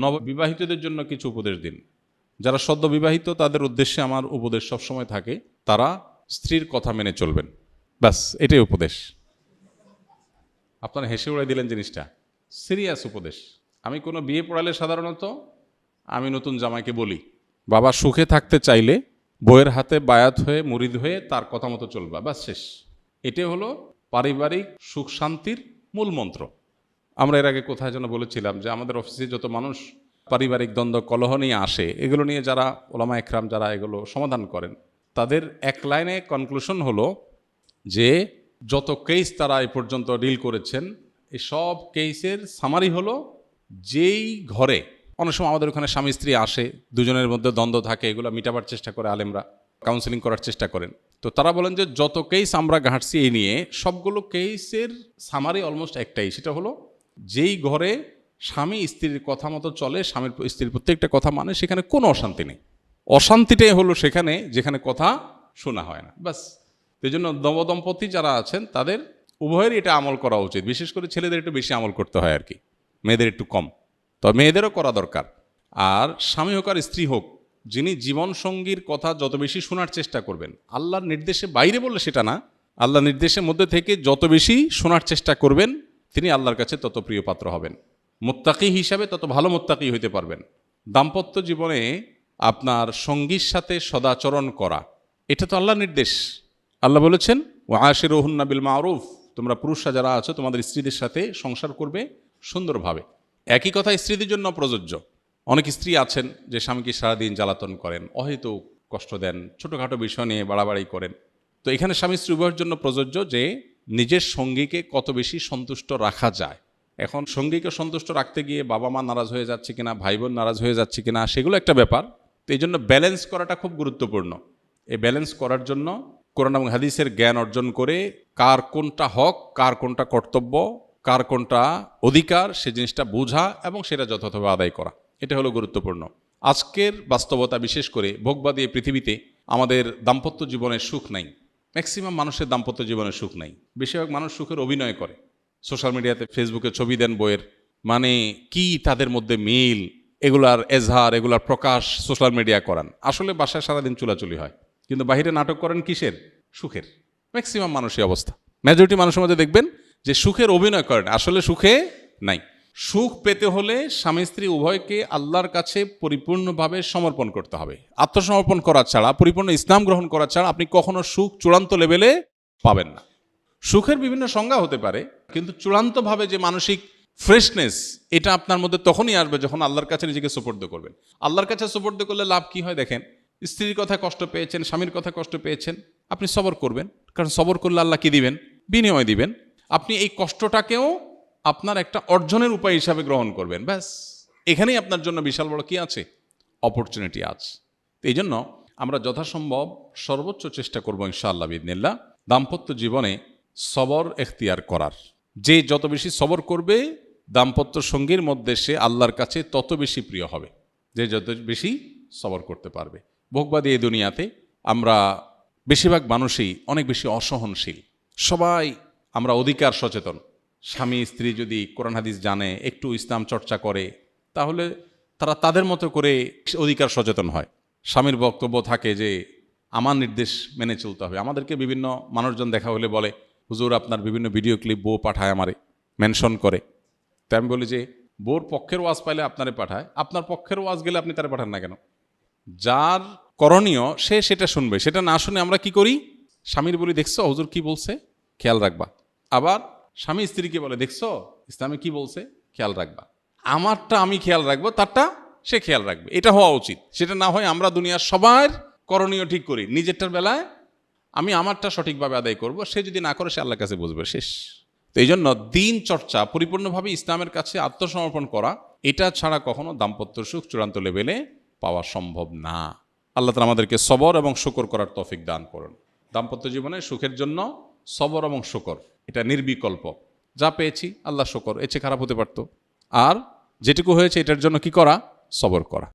নববিবাহিতদের জন্য কিছু উপদেশ দিন। যারা সদ্য বিবাহিত তাদের উদ্দেশ্যে আমার উপদেশ সবসময় থাকে, তারা স্ত্রীর কথা মেনে চলবেন। ব্যাস, এটাই উপদেশ। আপনারা হেসে উড়াই দিলেন জিনিসটা, সিরিয়াস উপদেশ। আমি কোনো বিয়ে পড়ালে সাধারণত আমি নতুন জামাইকে বলি, বাবা সুখে থাকতে চাইলে বইয়ের হাতে বায়াত হয়ে মুরিদ হয়ে তার কথা মতো চলবা, ব্যাস শেষ। এটাই হলো পারিবারিক সুখ শান্তির মূল মন্ত্র। আমরা এর আগে কোথায় যেন বলেছিলাম যে আমাদের অফিসে যত মানুষ পারিবারিক দ্বন্দ্ব কলহ নিয়ে আসে, এগুলো নিয়ে যারা ওলামা একরাম যারা এগুলো সমাধান করেন, তাদের এক লাইনে কনক্লুশন হলো যে যত কেস তারা এই পর্যন্ত ডিল করেছেন, এই সব কেসের সামারি হলো, যেই ঘরে অনেক সময় আমাদের ওখানে স্বামী স্ত্রী আসে, দুজনের মধ্যে দ্বন্দ্ব থাকে, এগুলো মিটাবার চেষ্টা করে আলেমরা, কাউন্সিলিং করার চেষ্টা করেন। তো তারা বলেন যে যত কেস আমরা ঘাঁটছি এই নিয়ে, সবগুলো কেসের সামারি অলমোস্ট একটাই, সেটা হলো যেই ঘরে স্বামী স্ত্রীর কথা মতো চলে, স্বামীর স্ত্রীর প্রত্যেকটা কথা মানে, সেখানে কোনো অশান্তি নেই। অশান্তিটাই হলো সেখানে যেখানে কথা শোনা হয় না, ব্যাস। এই জন্য নবদম্পতি যারা আছেন তাদের উভয়েরই এটা আমল করা উচিত। বিশেষ করে ছেলেদের একটু বেশি আমল করতে হয় আর কি, মেয়েদের একটু কম। তবে মেয়েদেরও করা দরকার। আর স্বামী হোক আর স্ত্রী হোক, যিনি জীবনসঙ্গীর কথা যত বেশি শোনার চেষ্টা করবেন, আল্লাহর নির্দেশে বাইরে বললে সেটা না, আল্লাহর নির্দেশের মধ্যে থেকে যত বেশি শোনার চেষ্টা করবেন, তিনি আল্লাহর কাছে তত প্রিয় পাত্র হবেন। মুত্তাকি হিসাবে তত ভালো মুত্তাকি হইতে পারবেন। দাম্পত্য জীবনে আপনার সঙ্গীর সাথে সদাচরণ করা, এটা তো আল্লাহর নির্দেশ। আল্লাহ বলেছেন ওয়া আশিরুহুন্না বিল মারুফ, তোমরা পুরুষরা যারা আছো তোমাদের স্ত্রীদের সাথে সংসার করবে সুন্দরভাবে। একই কথা স্ত্রীদের জন্য প্রযোজ্য। অনেক স্ত্রী আছেন যে স্বামীকে সারাদিন জ্বালাতন করেন, অহেতুক কষ্ট দেন, ছোটোখাটো বিষয় নিয়ে বাড়াবাড়ি করেন। তো এখানে স্বামী স্ত্রী উভয়ের জন্য প্রযোজ্য যে নিজের সঙ্গীকে কত বেশি সন্তুষ্ট রাখা যায়। এখন সঙ্গীকে সন্তুষ্ট রাখতে গিয়ে বাবা মা নারাজ হয়ে যাচ্ছে কিনা, ভাই বোন নারাজ হয়ে যাচ্ছে কিনা, সেগুলো একটা ব্যাপার। তো এই জন্য ব্যালেন্স করাটা খুব গুরুত্বপূর্ণ। এই ব্যালেন্স করার জন্য কোরআন এবং হাদিসের জ্ঞান অর্জন করে কার কোনটা হক, কার কোনটা কর্তব্য, কার কোনটা অধিকার, সে জিনিসটা বোঝা এবং সেটা যথাযথভাবে আদায় করা, এটা হলো গুরুত্বপূর্ণ। আজকের বাস্তবতা, বিশেষ করে ভোগবাদী এই পৃথিবীতে আমাদের দাম্পত্য জীবনের সুখ নাই। ম্যাক্সিমাম মানুষের দাম্পত্য জীবনের সুখ নাই। বেশিরভাগ মানুষ সুখের অভিনয় করে, সোশ্যাল মিডিয়াতে ফেসবুকে ছবি দেন বইয়ের, মানে কি তাদের মধ্যে মিল, এগুলার এজহার, এগুলার প্রকাশ সোশ্যাল মিডিয়া করান। আসলে বাসায় সারাদিন চুলাচুলি হয়, কিন্তু বাহিরে নাটক করেন কিসের? সুখের। ম্যাক্সিমাম মানুষই অবস্থা। মেজরিটি মানুষের মধ্যে দেখবেন যে সুখের অভিনয় করেন, আসলে সুখে নাই। সুখ পেতে হলে স্বামী স্ত্রী উভয়কে আল্লাহর কাছে পরিপূর্ণভাবে সমর্পণ করতে হবে। আত্মসমর্পণ করা ছাড়া, পরিপূর্ণ ইসলাম গ্রহণ করা ছাড়া আপনি কখনো সুখ চূড়ান্ত লেভেলে পাবেন না। সুখের বিভিন্ন সংজ্ঞা হতে পারে, কিন্তু চূড়ান্তভাবে যে মানসিক ফ্রেশনেস, এটা আপনার মধ্যে তখনই আসবে যখন আল্লাহর কাছে নিজেকে সুপর্দ করবেন। আল্লাহর কাছে সুপর্দ করলে লাভ কি হয় দেখেন, স্ত্রীর কথা কষ্ট পেয়েছেন, স্বামীর কথা কষ্ট পেয়েছেন, আপনি সবর করবেন, কারণ সবর করলে আল্লাহ কি দিবেন? বিনিময় দিবেন। আপনি এই কষ্টটাকেও আপনার একটা অর্জনের উপায় হিসাবে গ্রহণ করবেন, ব্যাস। এখানেই আপনার জন্য বিশাল বড় কি আছে? অপরচুনিটি আছে। এই জন্য আমরা যথাসম্ভব সর্বোচ্চ চেষ্টা করবো ইনশাআল্লাহ বিইذনিল্লাহ দাম্পত্য জীবনে সবর এখতিয়ার করার। যে যত বেশি সবর করবে দাম্পত্য সঙ্গীর মধ্যে, সে আল্লাহর কাছে তত বেশি প্রিয় হবে, যে যত বেশি সবর করতে পারবে। ভোগবাদী এই দুনিয়াতে আমরা বেশিরভাগ মানুষই অনেক বেশি অসহনশীল। সবাই আমরা অধিকার সচেতন। স্বামী স্ত্রী যদি কোরআন হাদিস জানে, একটু ইসলাম চর্চা করে, তাহলে তারা তাদের মতো করে অধিকার সচেতন হয়। স্বামীর বক্তব্য থাকে যে আমার নির্দেশ মেনে চলতে হবে। আমাদেরকে বিভিন্ন মানুষজন দেখা হলে বলে, হুজুর আপনার বিভিন্ন ভিডিও ক্লিপ বউ পাঠায়, আমারে মেনশন করে। তাই আমি বলি যে বউর পক্ষের ওয়াজ পাইলে আপনারে পাঠায়, আপনার পক্ষের ওয়াজ গেলে আপনি তারা পাঠান না কেন? যার করণীয় সে সেটা শুনবে, সেটা না শুনে আমরা কি করি? স্বামীর বলি, দেখছো হুজুর কি বলছে, খেয়াল রাখবা। আবার স্বামী স্ত্রীকে বলে, দেখছো ইসলামে কি বলছে, খেয়াল রাখবা। আমারটা আমি খেয়াল রাখবো, তারটা সে খেয়াল রাখবে। এটা হওয়া উচিত। সেটা না হয় আমরা দুনিয়ার সবার করণীয় ঠিক করি, নিজেরটার বেলায় আমি আমারটা সঠিকভাবে আদায় করব, সে যদি না করে সে আল্লাহর কাছে বুঝবে, শেষ। তো এই জন্য দিন চর্চা, পরিপূর্ণভাবে ইসলামের কাছে আত্মসমর্পণ করা, এটা ছাড়া কখনো দাম্পত্য সুখ চূড়ান্ত লেভেলে পাওয়া সম্ভব না। আল্লাহ তাআলা আমাদেরকে সবর এবং শুকর করার তৌফিক দান করুন। দাম্পত্য জীবনে সুখের জন্য সবর এবং শুকর, এটা নির্বিকল্প। যা পেয়েছি আল্লাহ শুকর, এর চেয়ে খারাপ হতে পারতো। আর যেটুকু হয়েছে এটার জন্য কি করা? সবর করা।